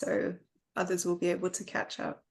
so others will be able to catch up.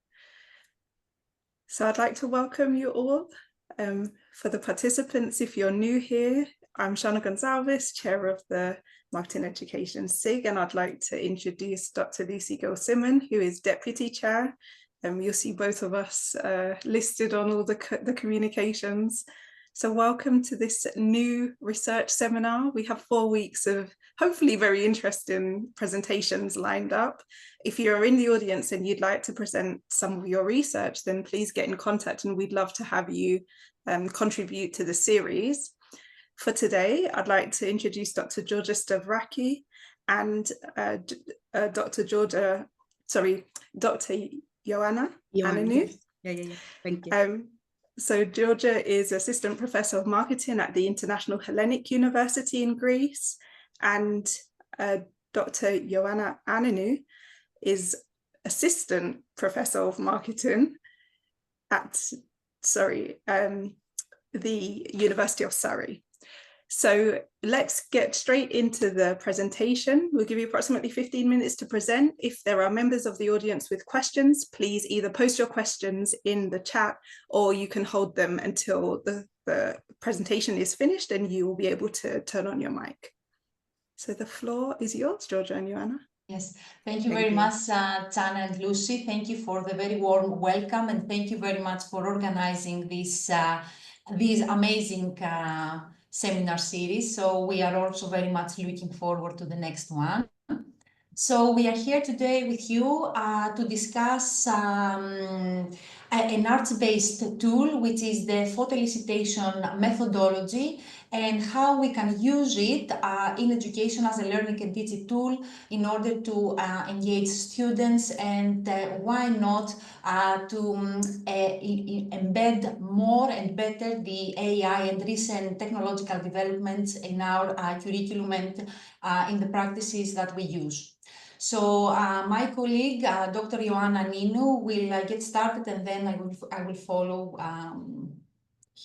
So I'd like to welcome you all. For the participants, if you're new here, I'm Shana Gonzalez, Chair of the Marketing Education SIG, and I'd like to introduce Dr. Lucy Gill-Simon, who is Deputy Chair. You'll see both of us listed on all the communications. So welcome to this new research seminar. We have 4 weeks of hopefully very interesting presentations lined up. If you're in the audience and you'd like to present some of your research, then please get in contact and we'd love to have you contribute to the series. For today, I'd like to introduce Dr. Georgia Stavraki and Dr. Ioanna Anninou. Yeah. Thank you. So Georgia is Assistant Professor of Marketing at the International Hellenic University in Greece, and Dr. Ioanna Anninou is Assistant Professor of Marketing at the University of Surrey. So let's get straight into the presentation. We'll give you approximately 15 minutes to present. If there are members of the audience with questions, please either post your questions in the chat or you can hold them until the presentation is finished and you will be able to turn on your mic. So the floor is yours, Georgia and Ioanna. Yes, thank you very much, Tana and Lucy. Thank you for the very warm welcome and thank you very much for organizing this amazing seminar series. So we are also very much looking forward to the next one. So we are here today with you to discuss an arts-based tool, which is the photo-elicitation methodology, and how we can use it in education as a learning and teaching tool in order to engage students, and why not to embed more and better the AI and recent technological developments in our curriculum and in the practices that we use. So my colleague, Dr. Ioanna Anninou, will get started and then I will follow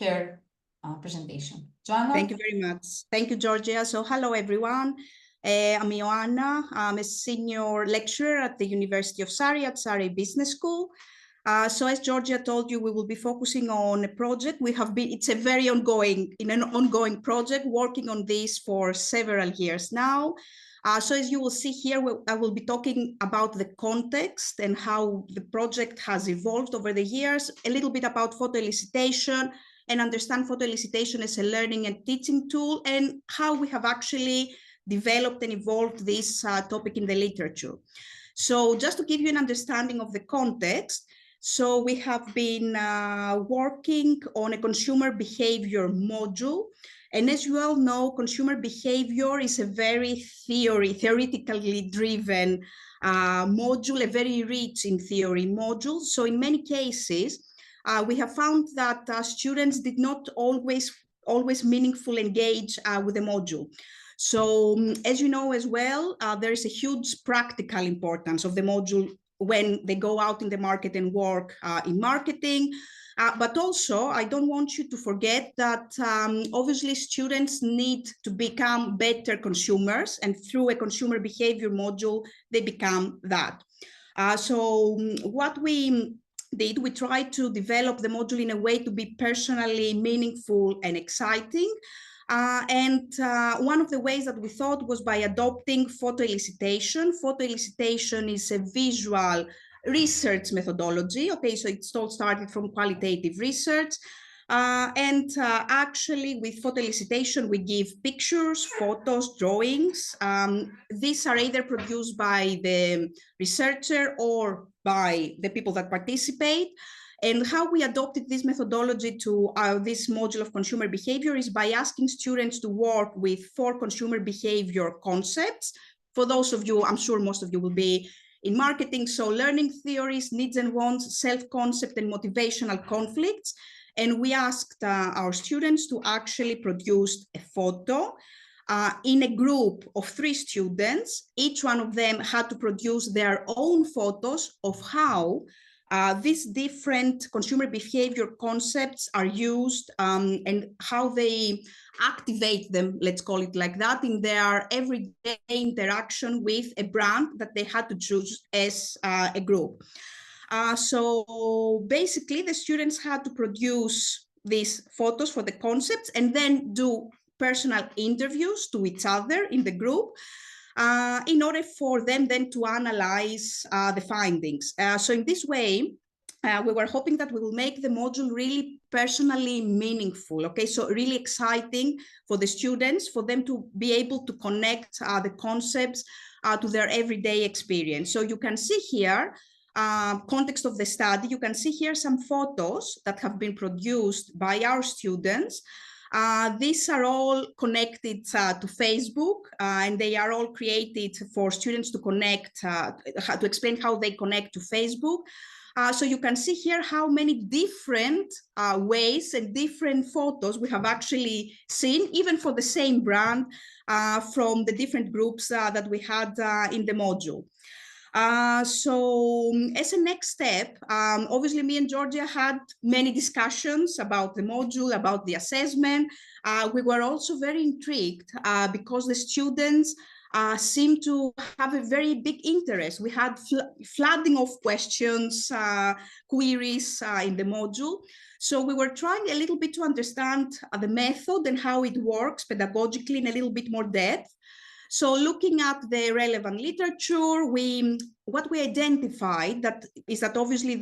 her presentation. Joanna? Thank you very much. Thank you, Georgia. So hello, everyone. I'm Ioanna. I'm a senior lecturer at the University of Surrey at Surrey Business School. So as Georgia told you, we will be focusing on a project. It's a very ongoing project, working on this for several years now. So as you will see here, I will be talking about the context and how the project has evolved over the years, a little bit about photo-elicitation, and understand photo-elicitation as a learning and teaching tool, and how we have actually developed and evolved this topic in the literature. So just to give you an understanding of the context, so we have been working on a consumer behavior module. And as you all know, consumer behavior is a very theoretically driven module, a very rich in theory module. So in many cases, we have found that students did not always meaningfully engage with the module. So as you know as well, there is a huge practical importance of the module when they go out in the market and work in marketing. But also, I don't want you to forget that obviously students need to become better consumers, and through a consumer behavior module, they become that. So what we did, we tried to develop the module in a way to be personally meaningful and exciting. And one of the ways that we thought was by adopting photo-elicitation. Photo-elicitation is a visual research methodology. Okay, so it all started from qualitative research. Actually, with photo-elicitation, we give pictures, photos, drawings. These are either produced by the researcher or by the people that participate. And how we adopted this methodology to this module of consumer behavior is by asking students to work with 4 consumer behavior concepts. For those of you, I'm sure most of you will be in marketing, so learning theories, needs and wants, self-concept, and motivational conflicts. And we asked our students to actually produce a photo in a group of 3 students. Each one of them had to produce their own photos of how These different consumer behavior concepts are used and how they activate them, let's call it like that, in their everyday interaction with a brand that they had to choose as a group. So basically, the students had to produce these photos for the concepts and then do personal interviews to each other in the group in order for them then to analyze the findings. So in this way, we were hoping that we will make the module really personally meaningful, okay? So really exciting for the students, for them to be able to connect the concepts to their everyday experience. So you can see here, context of the study, you can see here some photos that have been produced by our students. These are all connected to Facebook, and they are all created for students to connect, to explain how they connect to Facebook. So you can see here how many different ways and different photos we have actually seen, even for the same brand, from the different groups that we had in the module. So as a next step, obviously me and Georgia had many discussions about the module, about the assessment. We were also very intrigued because the students seem to have a very big interest. We had flooding of questions, queries in the module. So we were trying a little bit to understand the method and how it works pedagogically in a little bit more depth. So looking at the relevant literature, what we identified is that obviously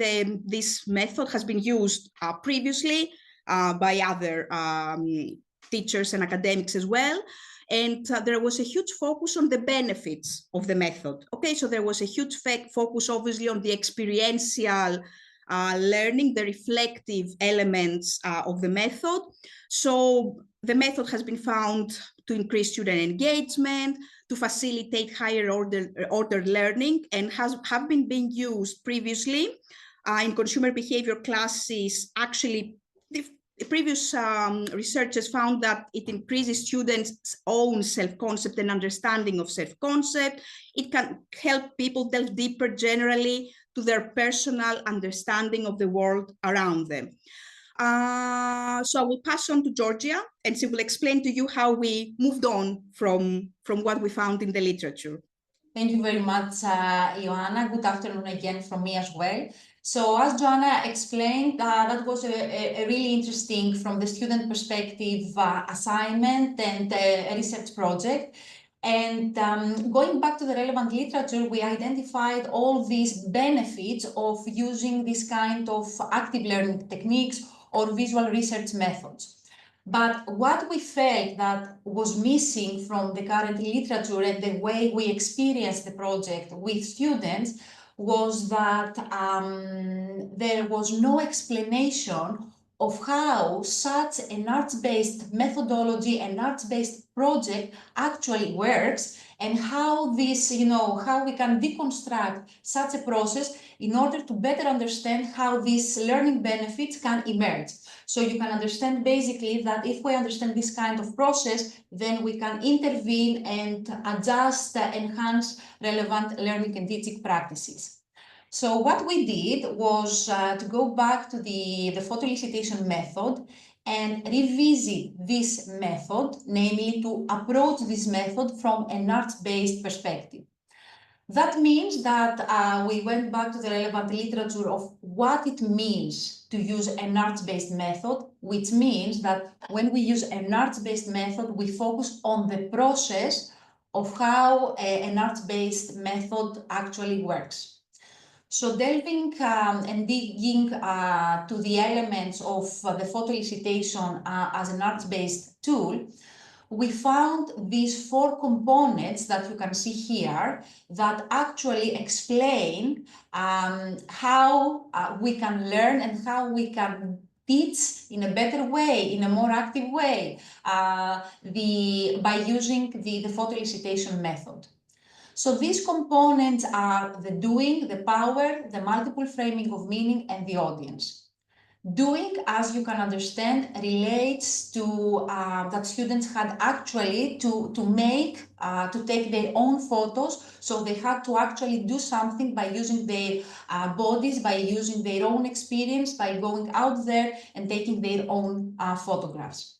this method has been used previously by other teachers and academics as well. And there was a huge focus on the benefits of the method. Okay, so there was a huge focus obviously on the experiential learning, the reflective elements of the method. So the method has been found to increase student engagement, to facilitate higher order learning, and have been being used previously in consumer behavior classes. Actually, the previous researchers found that it increases students' own self-concept and understanding of self-concept. It can help people delve deeper generally to their personal understanding of the world around them. So I will pass on to Georgia, and she will explain to you how we moved on from what we found in the literature. Thank you very much, Ioanna. Good afternoon again from me as well. So as Joanna explained, that was a really interesting, from the student perspective, assignment and a research project. And going back to the relevant literature, we identified all these benefits of using this kind of active learning techniques or visual research methods. But what we felt that was missing from the current literature and the way we experienced the project with students was that there was no explanation of how such an arts-based methodology and arts-based project actually works, and how this, how we can deconstruct such a process in order to better understand how these learning benefits can emerge. So you can understand basically that if we understand this kind of process, then we can intervene and adjust, enhance relevant learning and teaching practices. So what we did was to go back to the photo-elicitation method and revisit this method, namely to approach this method from an arts-based perspective. That means that we went back to the relevant literature of what it means to use an arts-based method, which means that when we use an arts-based method, we focus on the process of how an arts-based method actually works. So delving and digging to the elements of the photo-elicitation as an arts-based tool, we found these 4 components that you can see here that actually explain how we can learn and how we can teach in a better way, in a more active way, by using the photo-elicitation method. So these components are the doing, the power, the multiple framing of meaning, and the audience. Doing, as you can understand, relates to that students had actually to take their own photos. So they had to actually do something by using their bodies, by using their own experience, by going out there and taking their own photographs.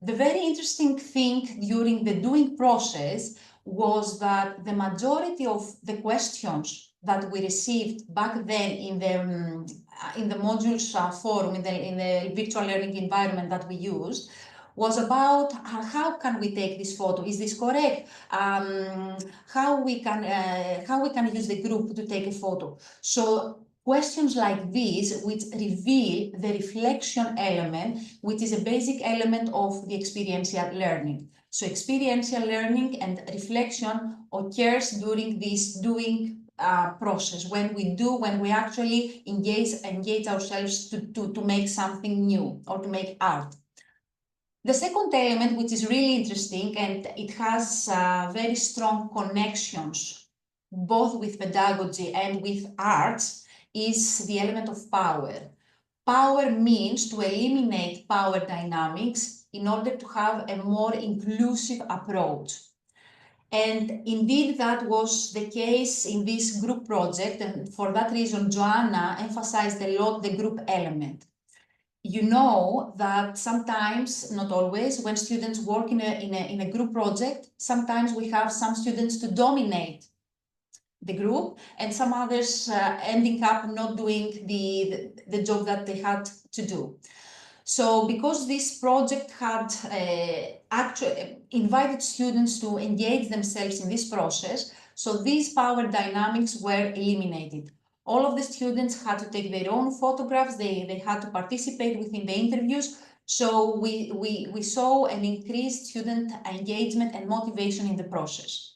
The very interesting thing during the doing process was that the majority of the questions that we received back then in the modules forum, in the virtual learning environment that we used, was about how can we take this photo? Is this correct? How we can use the group to take a photo? So questions like these, which reveal the reflection element, which is a basic element of the experiential learning. So experiential learning and reflection occurs during this doing process, when we actually engage ourselves to make something new or to make art. The second element, which is really interesting, and it has very strong connections both with pedagogy and with arts, is the element of power. Power means to eliminate power dynamics in order to have a more inclusive approach. And indeed, that was the case in this group project. And for that reason, Ioanna emphasized a lot the group element. You know that sometimes, not always, when students work in a group project, sometimes we have some students to dominate the group and some others ending up not doing the job that they had to do. So because this project had actually invited students to engage themselves in this process, so these power dynamics were eliminated. All of the students had to take their own photographs, they had to participate within the interviews, so we saw an increased student engagement and motivation in the process.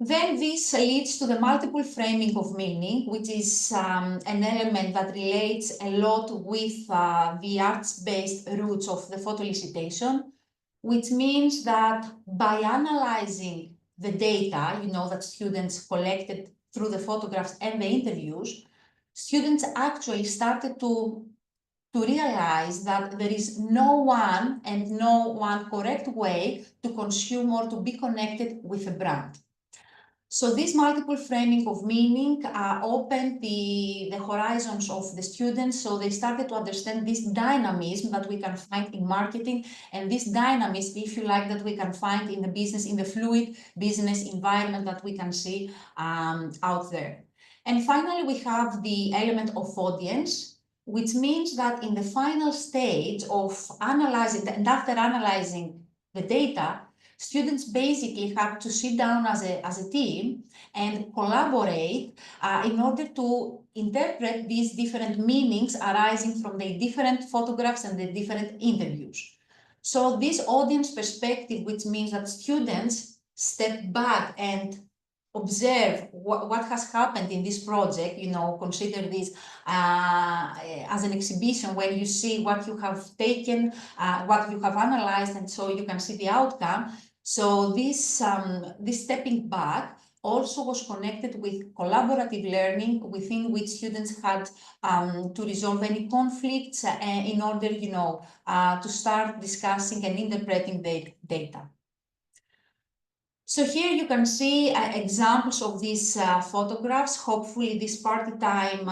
Then this leads to the multiple framing of meaning, which is an element that relates a lot with the arts-based roots of the photo-elicitation, which means that by analyzing the data, that students collected through the photographs and the interviews, students actually started to realize that there is no one correct way to consume or to be connected with a brand. So this multiple framing of meaning opened the horizons of the students, so they started to understand this dynamism that we can find in marketing, and this dynamism, if you like, that we can find in the business, in the fluid business environment that we can see out there. And finally, we have the element of audience, which means that in the final stage of analyzing, and after analyzing the data, students basically have to sit down as a team and collaborate in order to interpret these different meanings arising from the different photographs and the different interviews. So this audience perspective, which means that students step back and observe what has happened in this project, consider this as an exhibition when you see what you have taken, what you have analyzed, and so you can see the outcome. So this stepping back also was connected with collaborative learning, within which students had to resolve any conflicts in order, to start discussing and interpreting the data. So here you can see examples of these photographs. Hopefully this party time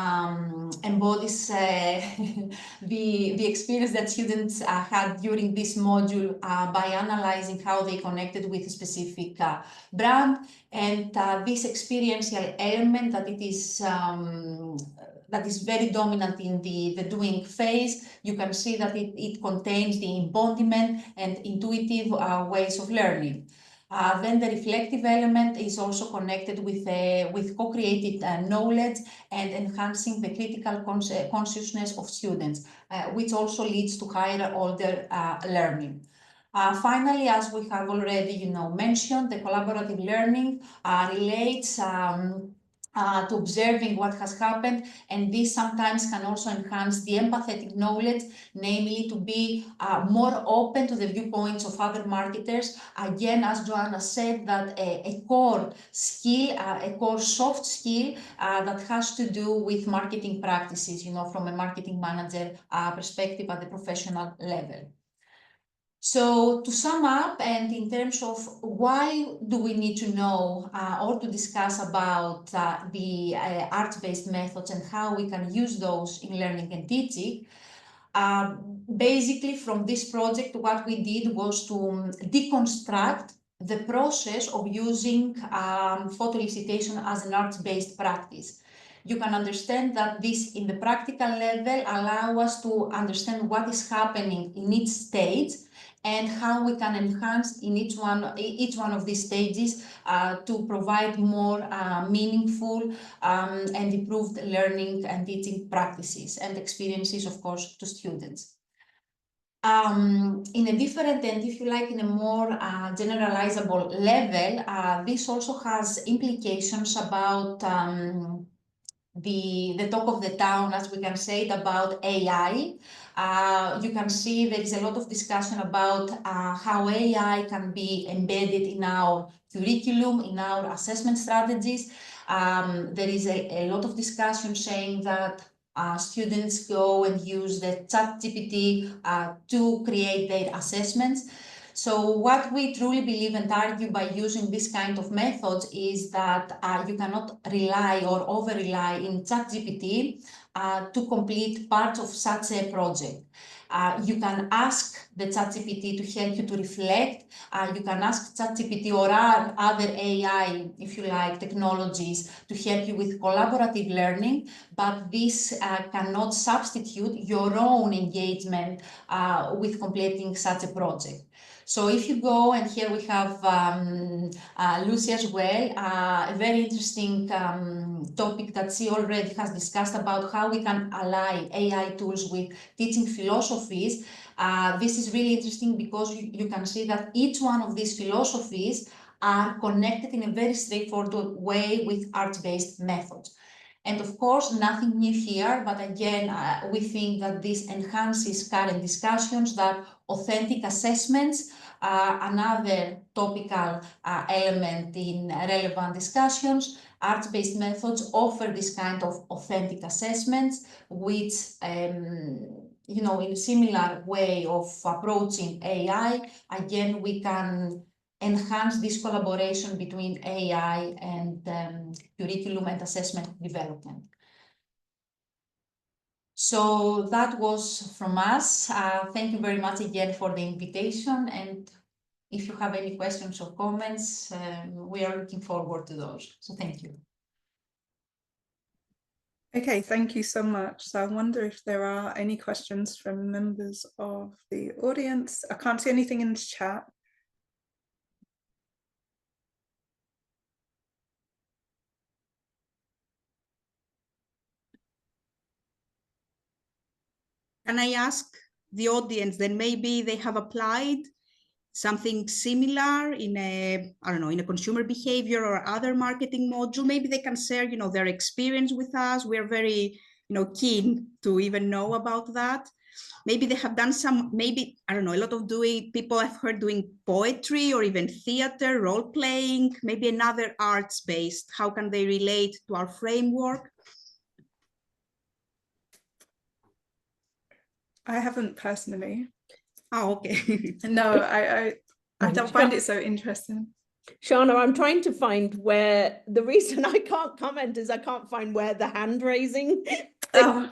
embodies the experience that students had during this module by analyzing how they connected with a specific brand, and this experiential element that it is that is very dominant in the doing phase. You can see that it contains the embodiment and intuitive ways of learning. Then the reflective element is also connected with co-created knowledge and enhancing the critical consciousness of students, which also leads to higher order learning. Finally, as we have already mentioned, the collaborative learning relates to observing what has happened, and this sometimes can also enhance the empathetic knowledge, namely to be more open to the viewpoints of other marketers. Again, as Joanna said, that a core skill, a core soft skill that has to do with marketing practices, you know, from a marketing manager perspective at the professional level. So to sum up, and in terms of why do we need to know or to discuss about the art-based methods and how we can use those in learning and teaching, basically from this project, what we did was to deconstruct the process of using photo-elicitation as an art-based practice. You can understand that this, in the practical level, allow us to understand what is happening in each stage and how we can enhance in each one of these stages to provide more meaningful and improved learning and teaching practices and experiences, of course, to students. In a different, and if you like, in a more generalizable level, this also has implications about the talk of the town, as we can say it, about AI. You can see there is a lot of discussion about how AI can be embedded in our curriculum, in our assessment strategies. There is a lot of discussion saying that students go and use the ChatGPT to create their assessments. So what we truly believe and argue by using this kind of methods is that you cannot rely or over-rely in ChatGPT to complete parts of such a project. You can ask the ChatGPT to help you to reflect. You can ask ChatGPT or other AI, if you like, technologies to help you with collaborative learning, but this cannot substitute your own engagement with completing such a project. So if you go, and here we have Lucy as well, a very interesting topic that she already has discussed about how we can ally AI tools with teaching philosophies. This is really interesting because you can see that each one of these philosophies are connected in a very straightforward way with art-based methods. And of course, nothing new here, but again, we think that this enhances current discussions, that authentic assessments, another topical element in relevant discussions. Art-based methods offer this kind of authentic assessments, which, you know, in a similar way of approaching AI, again, we can enhance this collaboration between AI and curriculum and assessment development. So that was from us. Thank you very much again for the invitation. And if you have any questions or comments, we are looking forward to those. So thank you. Okay, thank you so much. So I wonder if there are any questions from members of the audience. I can't see anything in the chat. Can I ask the audience, then maybe they have applied something similar in a, I don't know, in a consumer behavior or other marketing module? Maybe they can share, you know, their experience with us. We're very, you know, keen to even know about that. Maybe they have done some, maybe, I don't know, a lot of people I've heard doing poetry or even theater, role playing, maybe another arts based. How can they relate to our framework? I haven't personally. Oh, okay. No, I don't find it so interesting. Shana, I'm trying to find where, the reason I can't comment is I can't find where the hand raising. Oh.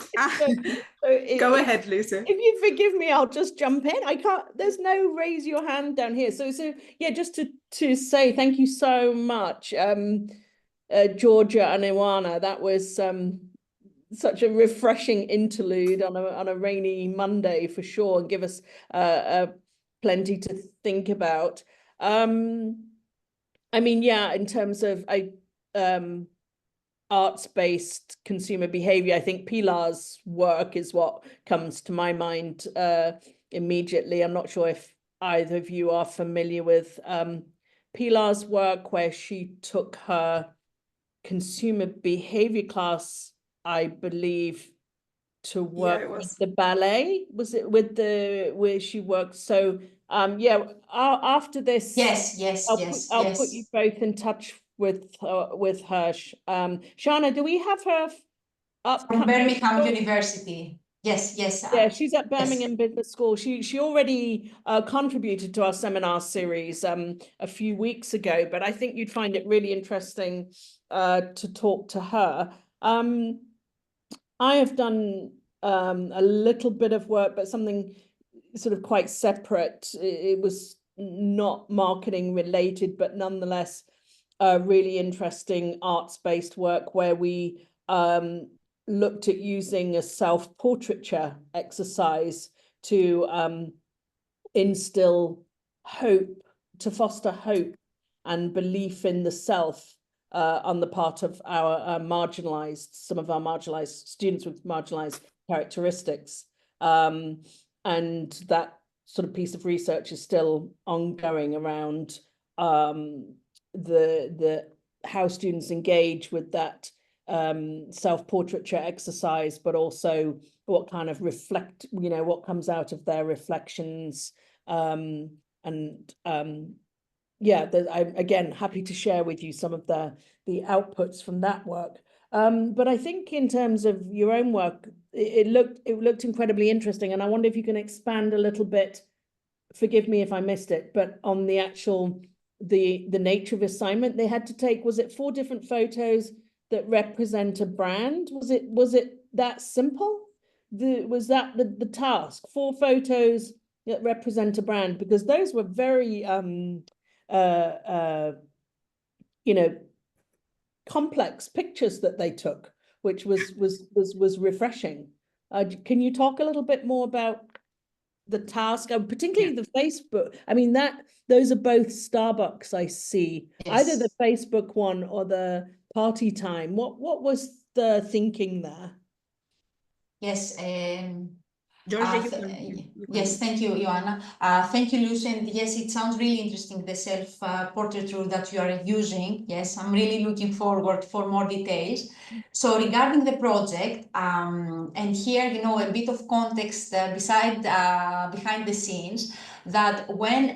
Go If, ahead, Lucy. If you forgive me, I'll just jump in. I can't, there's no raise your hand down here. So yeah, just to say thank you so much, Georgia and Ioanna. That was such a refreshing interlude on a rainy Monday for sure, and give us plenty to think about. I mean, yeah, in terms of arts-based consumer behavior, I think Pilar's work is what comes to my mind immediately. I'm not sure if either of you are familiar with Pilar's work, where she took her consumer behavior class, I believe, to work with the ballet. Was it with where she worked? So yeah, after this, I'll put you both in touch with her. Shana, do we have her up from Birmingham University? Yes. Yeah, she's at Birmingham Business School. She already contributed to our seminar series a few weeks ago, but I think you'd find it really interesting to talk to her. I have done a little bit of work, but something sort of quite separate. It was not marketing related, but nonetheless really interesting arts-based work where we looked at using a self-portraiture exercise to instill hope, to foster hope and belief in the self on the part of our some of our marginalized students with marginalized characteristics. And that sort of piece of research is still ongoing around the how students engage with that self-portraiture exercise, but also what kind of what comes out of their reflections. Yeah, I'm again happy to share with you some of the outputs from that work. But I think in terms of your own work, it looked incredibly interesting, and I wonder if you can expand a little bit. Forgive me if I missed it, but on the actual the nature of assignment they had to take. Was it 4 different photos that represent a brand? Was it that simple? Was that the task? 4 photos that represent a brand, because those were very complex pictures that they took, which was refreshing. Can you talk a little bit more about the task, particularly the Facebook? I mean, those are both Starbucks, I see. Either the Facebook one or the party time. What was the thinking there? Yes. Georgia, yes, thank you, Ioanna. Thank you, Lucy. And yes, it sounds really interesting, the self-portrait tool that you are using. Yes, I'm really looking forward for more details. So regarding the project, and here, a bit of context behind the scenes, that when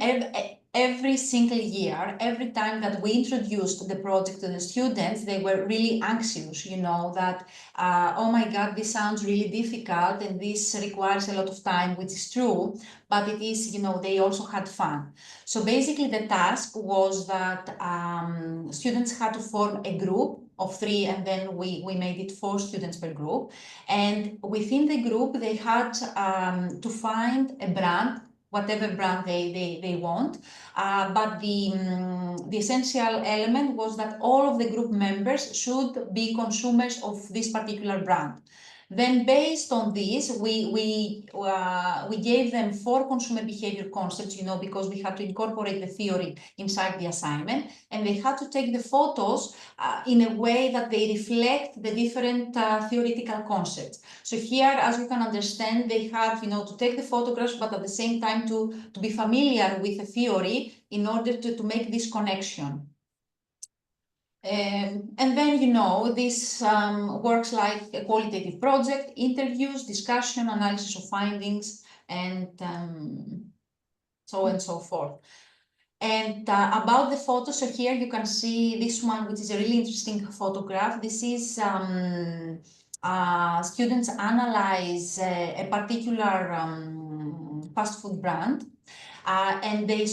every single year, every time that we introduced the project to the students, they were really anxious, that, oh my God, this sounds really difficult and this requires a lot of time, which is true, but it is, they also had fun. So basically the task was that students had to form a group of 3, and then we made it 4 students per group. And within the group, they had to find a brand, whatever brand they want. But the essential element was that all of the group members should be consumers of this particular brand. Then based on this, we gave them 4 consumer behavior concepts, because we had to incorporate the theory inside the assignment, and they had to take the photos in a way that they reflect the different theoretical concepts. So here, as you can understand, they had, to take the photographs, but at the same time to be familiar with the theory in order to make this connection. And then, this works like a qualitative project: interviews, discussion, analysis of findings, and so on and so forth. And about the photos, so here you can see this one, which is a really interesting photograph. This is students analyze a particular fast food brand. And they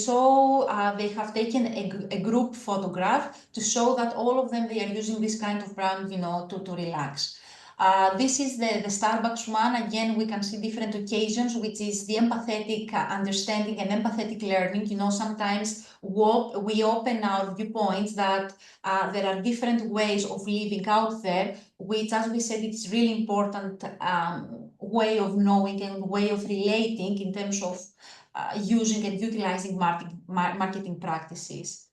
have taken a group photograph to show that all of them, they are using this kind of brand, to relax. This is the Starbucks one. Again, we can see different occasions, which is the empathetic understanding and empathetic learning. Sometimes we open our viewpoints that there are different ways of living out there, which, as we said, it's really important way of knowing and way of relating in terms of using and utilizing marketing practices.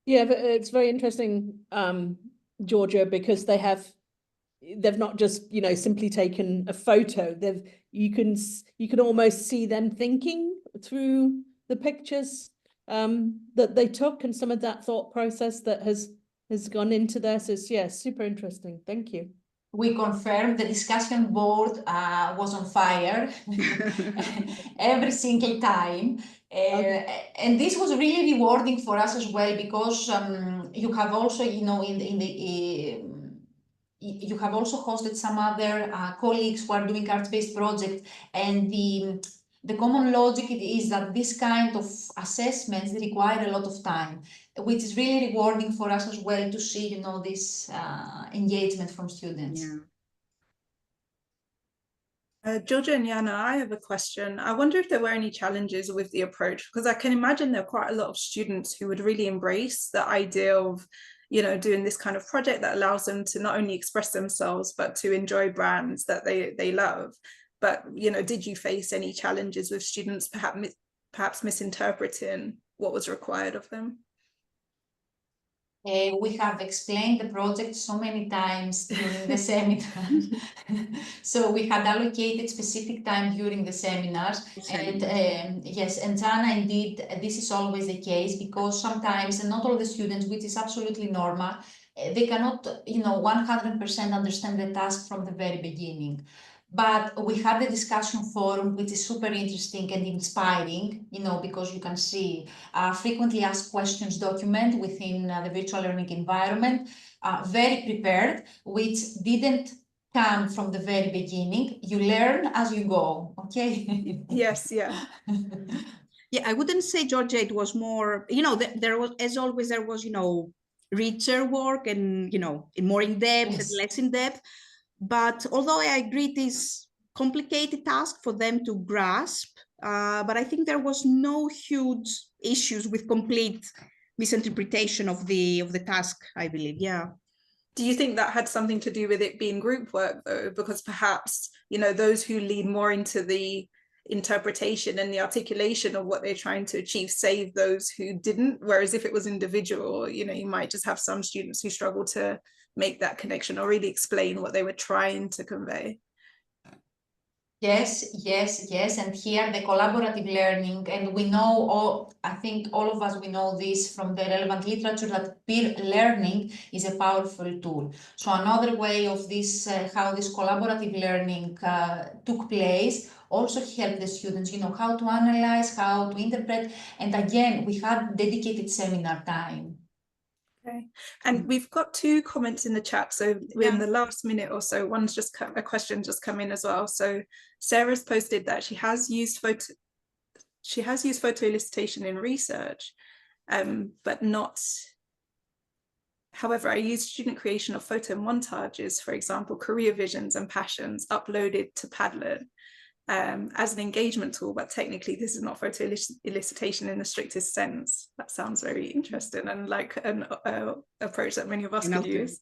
Yeah, but it's very interesting, Georgia, because they've not just simply taken a photo. You can almost see them thinking through the pictures. that they took and some of that thought process that has gone into there. So yeah, super interesting. Thank you. We confirmed the discussion board was on fire every single time. And this was really rewarding for us as well, because you have also, you know, you have also hosted some other colleagues who are doing arts-based projects, and the common logic is that this kind of assessments require a lot of time, which is really rewarding for us as well to see, you know, this engagement from students. Yeah. Georgia and Ioanna, I have a question. I wonder if there were any challenges with the approach, because I can imagine there are quite a lot of students who would really embrace the idea of, you know, doing this kind of project that allows them to not only express themselves, but to enjoy brands that they love. But, you know, did you face any challenges with students perhaps misinterpreting what was required of them? We have explained the project so many times during the seminar. So we had allocated specific time during the seminars. And yes, and Jana, indeed, this is always the case, because sometimes, and not all the students, which is absolutely normal, they cannot, you know, 100% understand the task from the very beginning. But we had the discussion forum, which is super interesting and inspiring, you know, because you can see frequently asked questions document within the virtual learning environment, very prepared, which didn't come from the very beginning. You learn as you go, okay? Yes, yeah. Yeah, I wouldn't say, Georgia, it was more, you know, there was, as always, there was, you know, richer work and, you know, more in depth and less in depth. But although I agree it is complicated task for them to grasp, but I think there was no huge issues with complete misinterpretation of the task, I believe. Yeah. Do you think that had something to do with it being group work though? Because perhaps, you know, those who lean more into the interpretation and the articulation of what they're trying to achieve save those who didn't, whereas if it was individual, you know, you might just have some students who struggle to make that connection or really explain what they were trying to convey. Yes, yes, yes. And here the collaborative learning, and we know all, I think all of us, we know this from the relevant literature, that peer learning is a powerful tool. So another way of this, how this collaborative learning took place, also helped the students, you know, how to analyze, how to interpret. And again, we had dedicated seminar time. Okay, and we've got two comments in the chat, so we're in the last minute or so. One's just a question just come in as well. So Sarah's posted that she has used photo-elicitation in research, but not. However, I used student creation of photo montages, for example, career visions and passions uploaded to Padlet as an engagement tool, but technically this is not photo-elicitation in the strictest sense. That sounds very interesting and like an approach that many of us could use.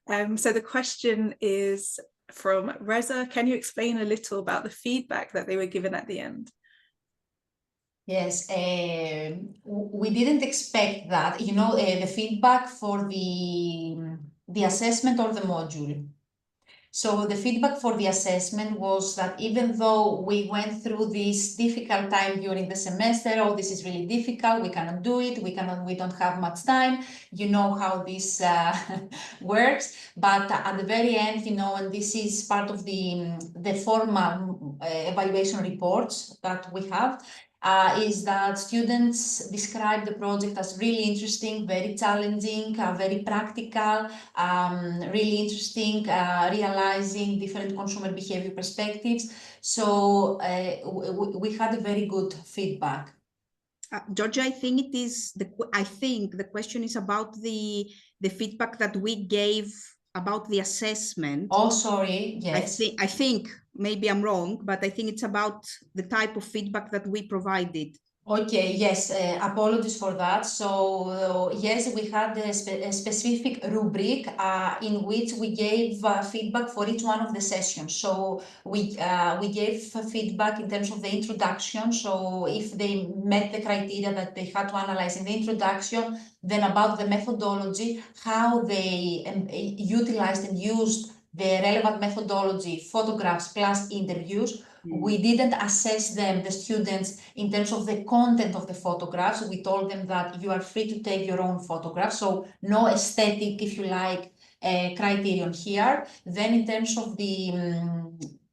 So the question is from Reza. Can you explain a little about the feedback that they were given at the end? Yes, we didn't expect that, you know, the feedback for the assessment or the module. So the feedback for the assessment was that even though we went through this difficult time during the semester, oh, this is really difficult, we cannot do it, we don't have much time, you know how this works. But at the very end, you know, and this is part of the formal evaluation reports that we have, is that students describe the project as really interesting, very challenging, very practical, really interesting, realizing different consumer behavior perspectives. So we had a very good feedback. Georgia, I think it is I think the question is about the feedback that we gave about the assessment. Oh, sorry. Yes. I think maybe I'm wrong, but I think it's about the type of feedback that we provided. Okay, yes, apologies for that. So yes, we had a specific rubric in which we gave feedback for each one of the sessions. So we gave feedback in terms of the introduction. So if they met the criteria that they had to analyze in the introduction, then about the methodology, how they utilized and used the relevant methodology, photographs plus interviews. We didn't assess them, the students, in terms of the content of the photographs. We told them that you are free to take your own photographs, so no aesthetic, if you like, criterion here. Then in terms of the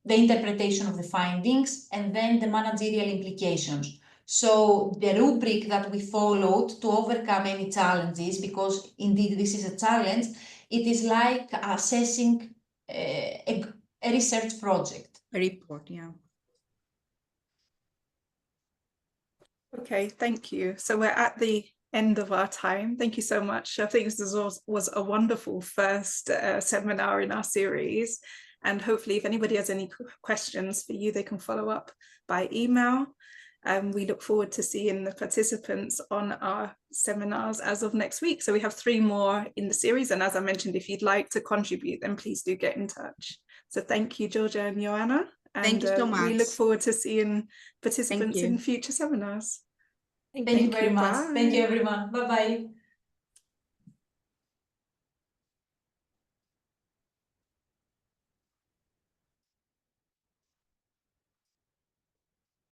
interpretation of the findings, and then the managerial implications. So the rubric that we followed to overcome any challenges, because indeed this is a challenge, it is like assessing a research project. A report, yeah. Okay, thank you. So we're at the end of our time. Thank you so much. I think this was a wonderful first seminar in our series. And hopefully if anybody has any questions for you, they can follow up by email. We look forward to seeing the participants on our seminars as of next week. So we have 3 more in the series. And as I mentioned, if you'd like to contribute, then please do get in touch. So thank you, Georgia and Ioanna. And thank you so much. We look forward to seeing participants in future seminars. Thank you very much. Bye. Thank you, everyone. Bye-bye.